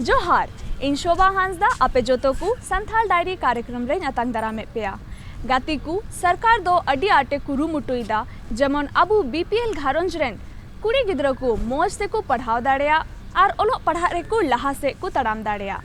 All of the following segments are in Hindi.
जोहार इन शोभा हांसदा आपे जोतो को संथाल डायरी कार्यक्रम रे अतंग दारामे पेया गाती को सरकार दो अडी आटे कुरुमुटुइदा जेमन अबु बीपीएल घारंज रेन कुड़ी गिद्रा को मौज से को पढ़ाव दाड़ेया और ओलो पढ़ा रे को लहा से को तड़ाम दाड़ेया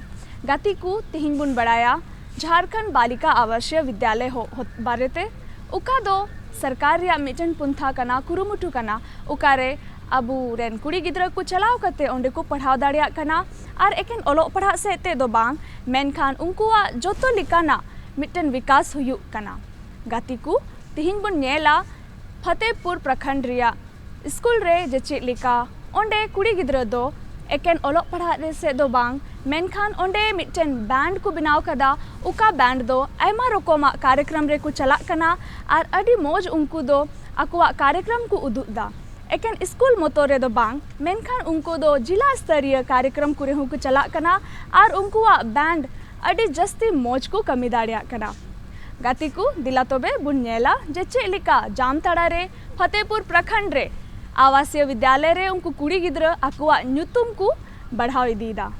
गाती को तिहिंग बुन बड़ाया झारखंड बालिका आवासीय विद्यालय हो बारेते उका दो सरकार रिया मिटन पुंथा कना कुरुमुटु कना उकारे अबू रेन कुड़ी गिद्रा को चलाव कते ओंडे को पढ़ाव दाड़िया कना और एकेन ओलो पढ़ा से ते दो बांग मेनखान उनकुआ जोतो लिकाना मिटन विकास हुयु कना गाती को तिहिंग बुन नेला फतेहपुर प्रखंड रिया स्कूल रे जेचे लिका ओंडे कुड़ी गिद्रा दो एकेन ओलो पढ़ा रे से दो बांग मेनखान ओंडे मिटन बैंड को बनाव कदा उका बैंड दो आयमा रकमा कार्यक्रम रे को चला कना और अडी मौज उनको दो अकुआ कार्यक्रम को उदुदा एकेन स्कूल मोतोरे दो बांग मेनखान उनको दो जिला स्तरीय कार्यक्रम कुरे को चला कना और उनकुआ बैंड अडी जस्ती मौज को कमी दाड़िया कना गाती को दिला तोबे बुन्नेला जेचे लिका जामताड़ा रे फतेहपुर प्रखंड रे आवासीय विद्यालय रे उनको कुड़ी गिद्रा अकुआ न्यूतुम को बढ़ाव इदीदा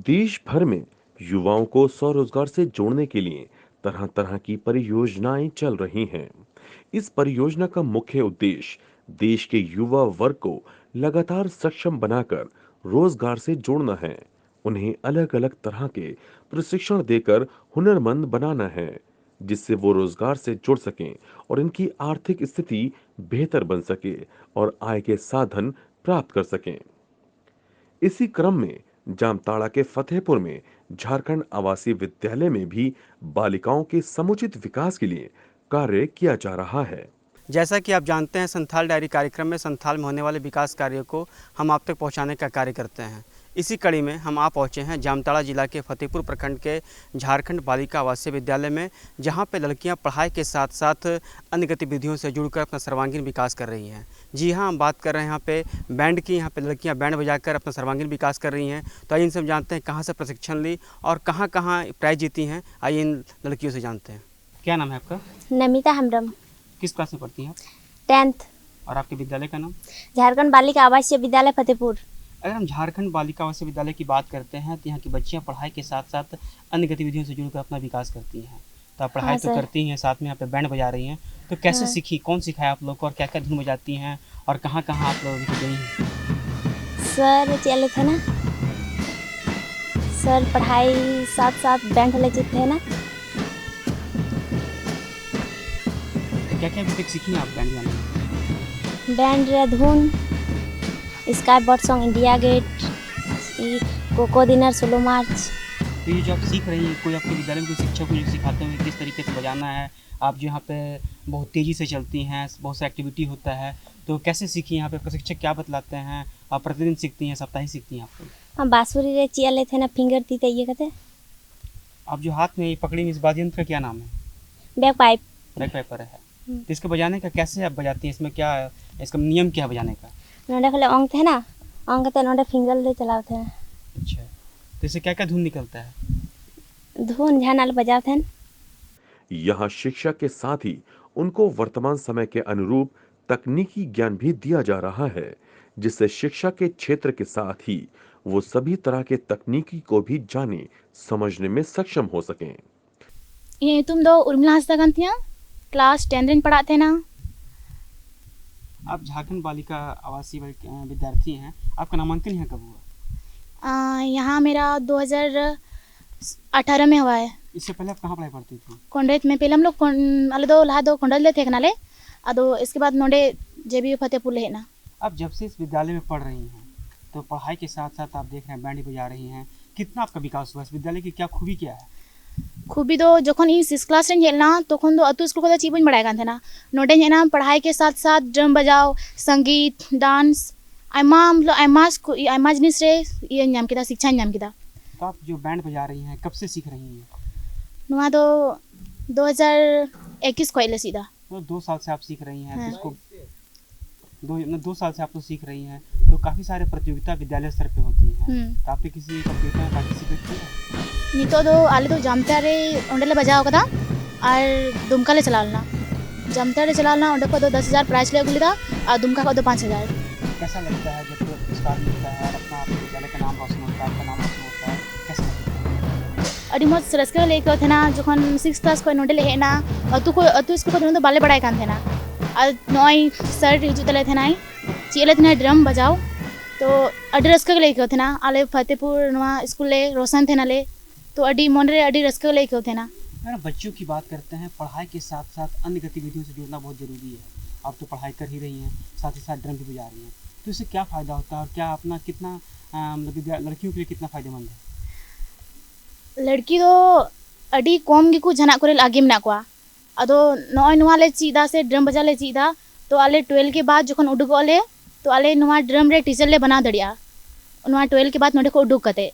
देश भर में युवाओं को स्वरोजगार से जोड़ने के लिए तरह तरह की परियोजनाएं चल रही हैं। इस परियोजना का मुख्य उद्देश्य देश के युवा वर्ग को लगातार सक्षम बनाकर रोजगार से जोड़ना है। उन्हें अलग अलग तरह के प्रशिक्षण देकर हुनरमंद बनाना है, जिससे वो रोजगार से जुड़ सकें और इनकी आर्थिक स्थिति बेहतर बन सके और आय के साधन प्राप्त कर सकें। इसी क्रम में जामताड़ा के फतेहपुर में झारखंड आवासीय विद्यालय में भी बालिकाओं के समुचित विकास के लिए कार्य किया जा रहा है। जैसा कि आप जानते हैं, संथाल डायरी कार्यक्रम में संथाल में होने वाले विकास कार्यों को हम आप तक पहुंचाने का कार्य करते हैं। इसी कड़ी में हम आ पहुंचे हैं जामताड़ा जिला के फतेहपुर प्रखंड के झारखंड बालिका आवासीय विद्यालय में, जहां पे लड़कियां पढ़ाई के साथ साथ अन्य गतिविधियों से जुड़कर अपना सर्वांगीण विकास कर रही हैं। जी हाँ, हम बात कर रहे हैं यहाँ पे बैंड की। यहाँ पे लड़कियां बैंड बजाकर अपना सर्वांगीण विकास कर रही हैं। तो आइए इनसे हम जानते हैं कहाँ से प्रशिक्षण ली और कहाँ कहाँ प्राइज जीती हैं। आइए इन लड़कियों से जानते हैं। क्या नाम है आपका? नमिता हेम्ब्रम। किस क्लास में पढ़ती हैं आप? 10th। और आपके विद्यालय का नाम? झारखंड बालिका आवासीय विद्यालय फतेहपुर। अगर हम झारखंड बालिका आवासीय विद्यालय की बात करते हैं तो यहाँ की बच्चियाँ पढ़ाई के साथ साथ अन्य गतिविधियों से जुड़कर अपना विकास करती हैं। तो आप पढ़ाई तो करती हैं, साथ में यहाँ पे बैंड बजा रही हैं। तो कैसे सीखी, कौन सिखाया आप लोग को और क्या क्या धुन बजाती हैं और कहाँ कहाँ आप लोग गई हैं? सर चले थे ना, सर पढ़ाई साथ साथ बैंड ले थे ना। क्या क्या अभी तक सीखी हैं आप बैंड गाने में? बैंड रे धुन, sky bird song, India gate, coco dinner, solo march. तो ये जो आप सीख रही हैं, कोई आपके विद्यालय में कोई शिक्षक को जो सिखाते हैं किस तरीके से बजाना है? आप जो यहाँ पे बहुत तेज़ी से चलती हैं, बहुत सा एक्टिविटी होता है, तो कैसे सीखी? यहाँ पे प्रशिक्षक क्या बतलाते हैं? आप प्रतिदिन सीखती हैं, सप्ताहिक सीखती हैं? आपको हम बांसुरी रे चिया थे ना, फिंगर ती ये कहते। आप जो हाथ में पकड़ी इस वाद्य यंत्र का क्या नाम है? Back pipe. बैक पाइपर है। तो इसको बजाने का कैसे आप बजाती हैं? इसमें क्या है, इसका नियम क्या है बजाने का? नोडे खले अंग थे ना, अंग ते नोडे फिंगर ले चलाते हैं। अच्छा, तो इससे क्या क्या धुन निकलता है? धुन झानाल बजाते हैं। यहाँ शिक्षा के साथ ही उनको वर्तमान समय के अनुरूप तकनीकी ज्ञान भी दिया जा रहा है, जिससे शिक्षा के क्षेत्र के साथ ही वो सभी तरह के तकनीकी को भी जाने समझने में सक्षम हो सकें। ये तुम दो उर्मिला हंसदा कान थिया, क्लास 10 रेन पढ़ाते ना। आप झारखंड बालिका आवासीय विद्यार्थी हैं, आपका नामांकन यहाँ कब हुआ? यहाँ मेरा 2018 में हुआ है। इससे पहले आप कहाँ पढ़ाई पढ़ती थी? कोंडेत में पहले हम लोग आले दो लहा दो कोंडेत ले थे कनाले अदो इसके बाद नोडे जेबी फतेहपुर ले हेना। आप जब से इस विद्यालय में पढ़ रही हैं तो पढ़ाई के साथ साथ आप देख रहे हैं बैंड बजा रही हैं, कितना आपका विकास हुआ? इस विद्यालय की क्या खूबी क्या है? खूबी दो जखन इन 6 क्लास रे हेलना तखन दो अतु स्कूल को ची बन बड़ाय कान थेना नोडे हेना पढ़ाई के साथ साथ ड्रम बजाओ संगीत डांस आयमा जिनिस रे ये नाम किदा शिक्षा नाम किदा। तो आप जो बैंड बजा रही हैं कब से सीख रही हैं? नुआ दो 2021 को ले सीधा। तो 2 साल से आप सीख रही हैं। हाँ। तो इसको 2 साल से आप तो सीख रही हैं, तो काफ़ी सारे प्रतियोगिता विद्यालय स्तर पे होती हैं। तो आपने किसी प्रतियोगिता में पार्टिसिपेट किया? नितो दो आले दो जामता रे ओंडे ले बजाओ कदा और दुमका ले चलालना जामता रे चलालना ओंडे को दो 10,000 प्राइज ले अगुलिदा और दुमका को दो 5,000। कैसा लगता है जब पुरस्कार मिलता है और अपना विद्यालय का नाम रोशन होता है, आपका नाम रोशन होता है, कैसा लगता है? अड़ी मत रस्का लेके थेना जखन 6 क्लास को नोडे ले हेना अतु स्कूल को तो बाले बड़ाय कान थेना और नॉय सर हिजु तले थेनाई चेले थेना ड्रम बजाओ तो अड़ी रस्का लेके थेना आले फतेहपुर नवा स्कूल ले रोशन थेना ले तो अड़ी मन रे अड़ी रस्का लेके थेना। मैडम बच्चों की बात करते हैं, पढ़ाई के साथ साथ अन्य गतिविधियों से जुड़ना बहुत ज़रूरी है। आप तो पढ़ाई कर ही रही हैं, साथ ही साथ ड्रम भी बजा रही हैं, तो इससे क्या फ़ायदा होता है और क्या अपना कितना लड़कियों के लिए कितना फ़ायदेमंद है? लड़की दो अड़ी कम गिकु जना करे आगे मेना कोआ अदो नॉय नुआ ले चीदा से ड्रम बजा ले चीदा तो आले 12 के बाद जखन उडुक आले तो आले नुआ ड्रम रे टीचर ले बना दड़िया नुआ 12 के बाद नोडे को उडुक कते।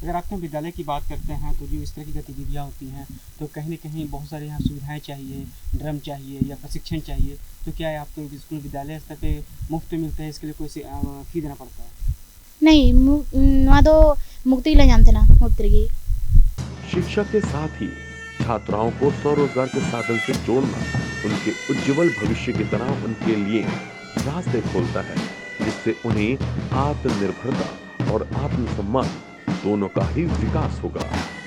अगर आपके विद्यालय की बात करते हैं तो जो इस तरह की गतिविधियाँ होती हैं तो कहीं न कहीं बहुत सारी यहाँ सुविधाएं चाहिए, ड्रम चाहिए या प्रशिक्षण चाहिए, तो क्या है आपको स्कूल विद्यालय स्तर पे मुफ्त में मिलते हैं, इसके लिए कोई फी देना पड़ता है? नहीं नुआ दो मुक्ति ले जानते ना मुफ्त की। शिक्षा के साथ ही छात्राओं को स्वरोजगार के साधन से जोड़ना उनके उज्जवल भविष्य की तरह उनके लिए रास्ते खोलता है, जिससे उन्हें आत्मनिर्भरता और आत्मसम्मान दोनों का ही विकास होगा।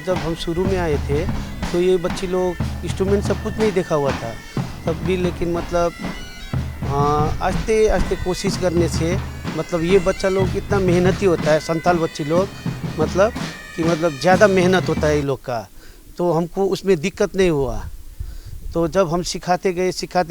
जब हम शुरू में आए थे तो ये बच्चे लोग इंस्ट्रूमेंट सब कुछ नहीं देखा हुआ था तब भी, लेकिन मतलब हाँ आस्ते आस्ते कोशिश करने से मतलब ये बच्चा लोग इतना मेहनती होता है, संताल बच्चे लोग मतलब ज़्यादा मेहनत होता है ये लोग का, तो हमको उसमें दिक्कत नहीं हुआ। तो जब हम सिखाते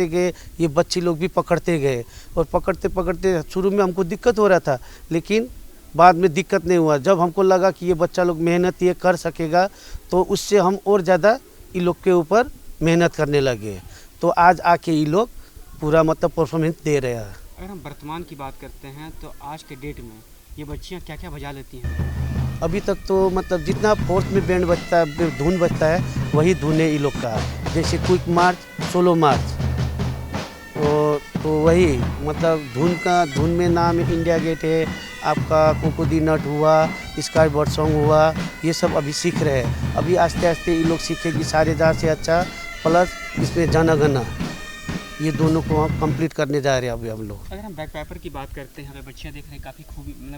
गए ये बच्चे लोग भी पकड़ते गए और पकड़ते शुरू में हमको दिक्कत हो रहा था, लेकिन बाद में दिक्कत नहीं हुआ। जब हमको लगा कि ये बच्चा लोग मेहनत ये कर सकेगा तो उससे हम और ज़्यादा ये लोग के ऊपर मेहनत करने लगे, तो आज आके ये लोग पूरा मतलब परफॉर्मेंस दे रहे हैं। अगर हम वर्तमान की बात करते हैं तो आज के डेट में ये बच्चियाँ क्या क्या बजा लेती हैं? अभी तक तो मतलब जितना फोर्थ में बैंड बजता है, धुन बजता है, वही धुन है ये लोग का, जैसे क्विक मार्च, सोलो मार्च, तो वही मतलब धुन में नाम इंडिया गेट है, आपका कोकोदी नट हुआ, स्काई बर्ड सॉन्ग हुआ, ये सब अभी सीख रहे हैं। अभी आस्ते आस्ते ये लोग सीखेगी सारे जहाँ से अच्छा, प्लस इसमें जनगणना, ये दोनों को हम कंप्लीट करने जा रहे हैं अभी हम लोग। अगर हम बैक पेपर की बात करते हैं, हमें बच्चियाँ देख रहे हैं काफ़ी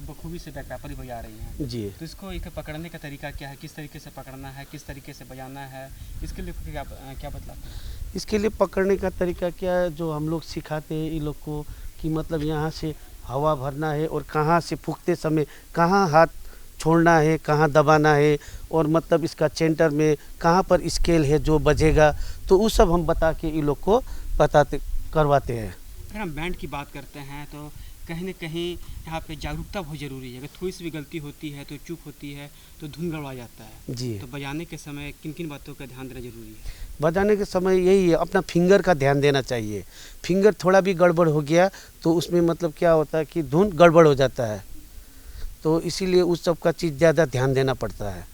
बखूबी से बैक पेपर ही बजा रही हैं जी। तो इसको एक पकड़ने का तरीका क्या है, किस तरीके से पकड़ना है, किस तरीके से बजाना है, इसके लिए क्या बतलाते हैं? इसके लिए पकड़ने का तरीका क्या है, जो हम लोग सिखाते हैं ये लोग को कि मतलब यहाँ से हवा भरना है और कहाँ से फूंकते समय कहाँ हाथ छोड़ना है, कहाँ दबाना है, और मतलब इसका सेंटर में कहाँ पर स्केल है जो बजेगा, तो वो सब हम बता के ये लोग को करवाते हैं। अगर हम बैंड की बात करते हैं तो कहीं न कहीं यहाँ पे जागरूकता बहुत ज़रूरी है। अगर थोड़ी सी भी गलती होती है तो चूक होती है तो धुन गड़बड़ा जाता है जी। तो बजाने के समय किन किन बातों का ध्यान देना जरूरी है? बजाने के समय यही है, अपना फिंगर का ध्यान देना चाहिए। फिंगर थोड़ा भी गड़बड़ हो गया तो उसमें मतलब क्या होता है कि धुन गड़बड़ हो जाता है, तो इसीलिए उस सब का चीज़ ज़्यादा ध्यान देना पड़ता है।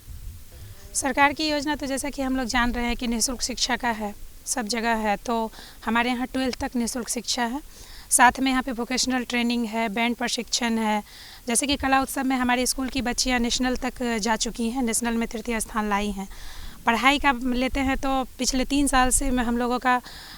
सरकार की योजना तो जैसा कि हम लोग जान रहे हैं कि निःशुल्क शिक्षा का है, सब जगह है, तो हमारे यहाँ 12th तक निःशुल्क शिक्षा है, साथ में यहाँ पे वोकेशनल ट्रेनिंग है, बैंड प्रशिक्षण है। जैसे कि कला उत्सव में हमारे स्कूल की बच्चियाँ नेशनल तक जा चुकी हैं, नेशनल में 3य स्थान लाई हैं। पढ़ाई का लेते हैं तो पिछले 3 साल से में हम लोगों का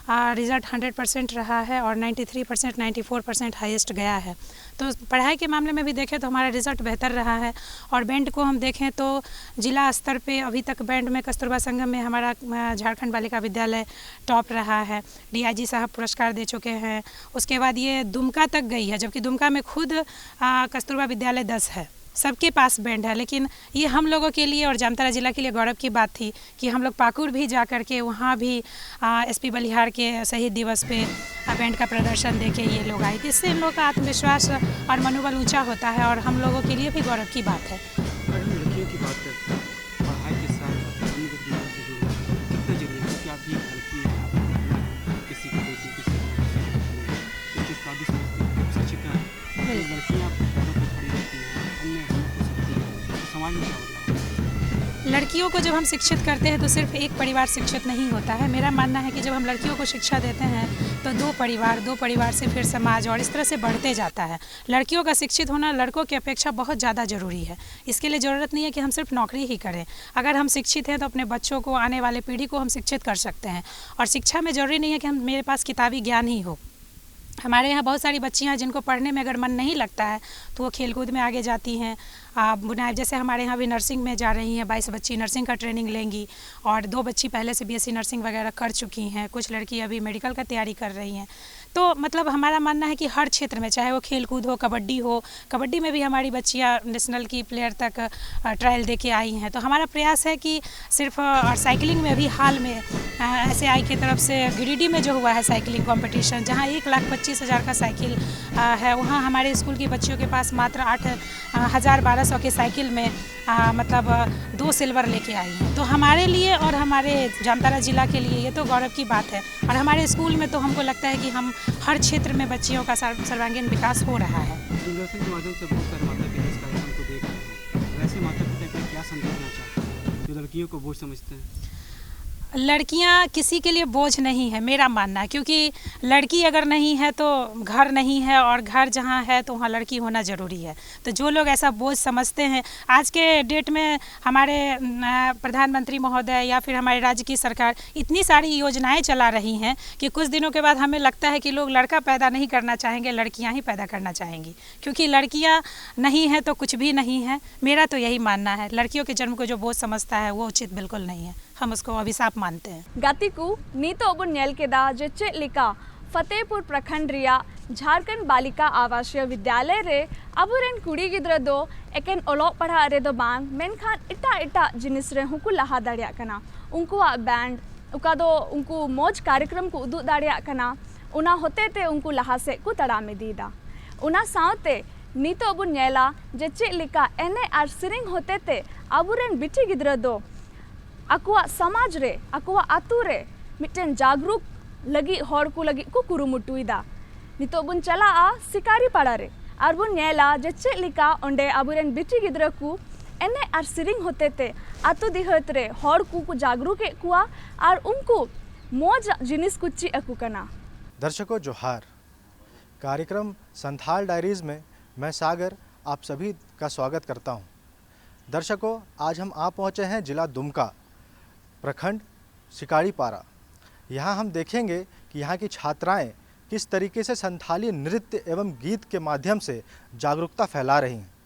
रिज़ल्ट 100% रहा है और 93%, 94% हाईएस्ट गया है। तो पढ़ाई के मामले में भी देखें तो हमारा रिज़ल्ट बेहतर रहा है। और बैंड को हम देखें तो जिला स्तर पे अभी तक बैंड में कस्तूरबा संगम में हमारा झारखंड बालिका विद्यालय टॉप रहा है, DIG साहब पुरस्कार दे चुके हैं। उसके बाद ये दुमका तक गई है, जबकि दुमका में खुद कस्तूरबा विद्यालय 10 है, सबके पास बैंड है, लेकिन ये हम लोगों के लिए और जामताड़ा ज़िला के लिए गौरव की बात थी कि हम लोग पाकुड़ भी जा कर के वहाँ भी एसपी बलिहार के शहीद दिवस पे बैंड का प्रदर्शन देके ये लोग आए थे। इससे इन लोगों का आत्मविश्वास और मनोबल ऊंचा होता है और हम लोगों के लिए भी गौरव की बात है। अगर हम लड़कियों की बात करते हैं, पढ़ाई के साथ अपनी गतिविधियों से जुड़ना कितना जरूरी है? क्योंकि आप भी एक लड़की हैं, आप किसी की बेटी, किसी की काबिल समझती हैं, शिक्षिका हैं, तो लड़कियाँ पैरों पर खड़ी रहती हैं, अन्य हो सकती हैं, तो समाज में क्या बदलाव? लड़कियों को जब हम शिक्षित करते हैं तो सिर्फ एक परिवार शिक्षित नहीं होता है। मेरा मानना है कि जब हम लड़कियों को शिक्षा देते हैं तो दो परिवार से फिर समाज और इस तरह से बढ़ते जाता है। लड़कियों का शिक्षित होना लड़कों की अपेक्षा बहुत ज़्यादा ज़रूरी है। इसके लिए ज़रूरत नहीं है कि हम सिर्फ नौकरी ही करें। अगर हम शिक्षित हैं तो अपने बच्चों को, आने वाले पीढ़ी को हम शिक्षित कर सकते हैं। और शिक्षा में ज़रूरी नहीं है कि मेरे पास किताबी ज्ञान ही हो। हमारे यहाँ बहुत सारी बच्चियाँ जिनको पढ़ने में अगर मन नहीं लगता है तो वो खेलकूद में आगे जाती हैं। बुनाई, जैसे हमारे यहाँ भी नर्सिंग में जा रही हैं, 22 बच्ची नर्सिंग का ट्रेनिंग लेंगी और 2 बच्ची पहले से बीएससी नर्सिंग वगैरह कर चुकी हैं। कुछ लड़की अभी मेडिकल का तैयारी कर रही हैं। तो मतलब हमारा मानना है कि हर क्षेत्र में, चाहे वो खेलकूद हो, कबड्डी में भी हमारी बच्चियाँ नेशनल की प्लेयर तक ट्रायल दे के आई हैं। तो हमारा प्रयास है कि सिर्फ, और साइकिलिंग में भी हाल में SAI की तरफ से गिरिडीह में जो हुआ है साइकिलिंग कंपटीशन, जहाँ 1,25,000 का साइकिल है, वहाँ हमारे स्कूल की बच्चियों के पास मात्र 8,1200 के साइकिल में मतलब 2 सिल्वर लेके आई हैं। तो हमारे लिए और हमारे जामताड़ा ज़िला के लिए ये तो गौरव की बात है। और हमारे स्कूल में तो हमको लगता है कि हम हर क्षेत्र में बच्चियों का सर्वांगीण विकास हो रहा है। दूरदर्शन के माध्यम से बहुत सारे माता पिता इस कार्यक्रम को देख रहे हैं। वैसे माता पिता को क्या संदेश देना चाहते हैं जो लड़कियों को बोझ समझते हैं? लड़कियां किसी के लिए बोझ नहीं है, मेरा मानना है। क्योंकि लड़की अगर नहीं है तो घर नहीं है, और घर जहाँ है तो वहाँ लड़की होना ज़रूरी है। तो जो लोग ऐसा बोझ समझते हैं, आज के डेट में हमारे प्रधानमंत्री महोदय या फिर हमारे राज्य की सरकार इतनी सारी योजनाएं चला रही हैं कि कुछ दिनों के बाद हमें लगता है कि लोग लड़का पैदा नहीं करना चाहेंगे, लड़कियाँ ही पैदा करना चाहेंगी। क्योंकि लड़कियाँ नहीं हैं तो कुछ भी नहीं है। मेरा तो यही मानना है। लड़कियों के जन्म को जो बोझ समझता है वो उचित बिल्कुल नहीं है। हम उसको अभिशाप मानते हैं। गातिकू नीतो बन नेल केदा जे चेक लिका फतेहपुर प्रखंड रिया झारखंड बालिका आवासीय विद्यालय रे अबुरेन कुड़ी गिद्रा दो एकेन ओलोक पढ़ा रे दो बांग मेनखान इटा जिनिस रे हुकु लहा दाड़िया कना। उनकुआ बैंड उका दो उनको मौज कार्यक्रम को उदुग दाड़िया कना। उना होते ते उनको लहा से को तड़ामे दीदा। उना सावते नीतो बन नेला जे चेक लिका एने आर सिरिंग होते ते अबुरेन बिटी गिद्रा दो आकुआ समाज रे, आकुआ आतु रे मिटन जागरूक लगी हर को लगी को कुरुमुटुइदा। नितो बुन चला आ शिकारी पाड़ा रे और बुन नेला जे चेक लिका ओंडे अबुरेन बिटी गिद्रा को एने आर सिरिंग होते ते आतु दिहत रे हर को जागरूक ए कुआ और उनको मौज जिनिस कुची अकु कना। दर्शकों जोहार। कार्यक्रम संथाल डायरीज में मैं सागर आप सभी का स्वागत करता हूं। दर्शकों, आज हम आ पहुंचे हैं जिला दुमका, प्रखंड शिकारीपाड़ा। यहाँ हम देखेंगे कि यहाँ की छात्राएं किस तरीके से संथाली नृत्य एवं गीत के माध्यम से जागरूकता फैला रही हैं।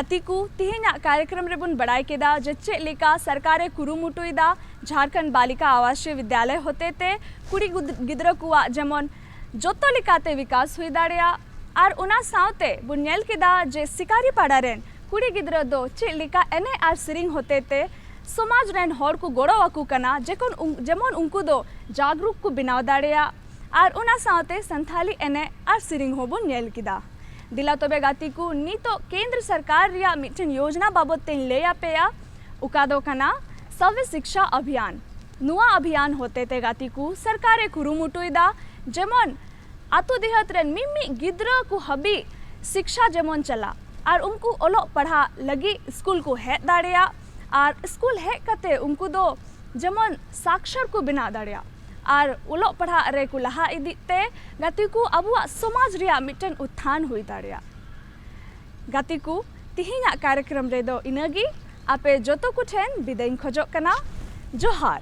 गाती को तिहिना कार्यक्रम रे बुन बड़ाई केदा जे चेक लेका सरकारे कुरुमुटुइदा झारखंड बालिका आवासीय विद्यालय होते ते कुड़ी गिद्रा कुआ जेमन जोतो लेकाते विकास हुई दाड़िया और उना सावते बुन नेल केदा जे सिकारी पाड़ा रेन कुड़ी गिद्रा दो चेक लेका एने आर सिरिंग होते ते समाज रेन हर को गोड़ो वाकू कना जेमन उनको दो जागरूक को बनाव दाड़िया और उना सावते संथाली एने आर सिरिंग हो बुन नेल केदा दिला तबे गाती को नी तो केंद्र सरकार रिया मिटन योजना बाबत तेन ले आपेया उकादो कना सर्व शिक्षा अभियान नुआ अभियान होते ते गाती को सरकारे कुरुमुटुइदा जेमन आतो देहत रेन मिमी गिद्रा को हबी शिक्षा जेमन चला और उनको ओलो पढ़ा लगी स्कूल को हेज दाड़िया और स्कूल हेज कते उनको दो जेमन साक्षर को बिना दाड़िया और उलो पढ़ा रे को लहा इदीते गाती को अबुआ समाज रिया मिटन उत्थान हुई दाड़िया गाती को तिहिना कार्यक्रम रे दो इनगी आपे जोतो को ठेन बिदाइन खोजो कना जोहार।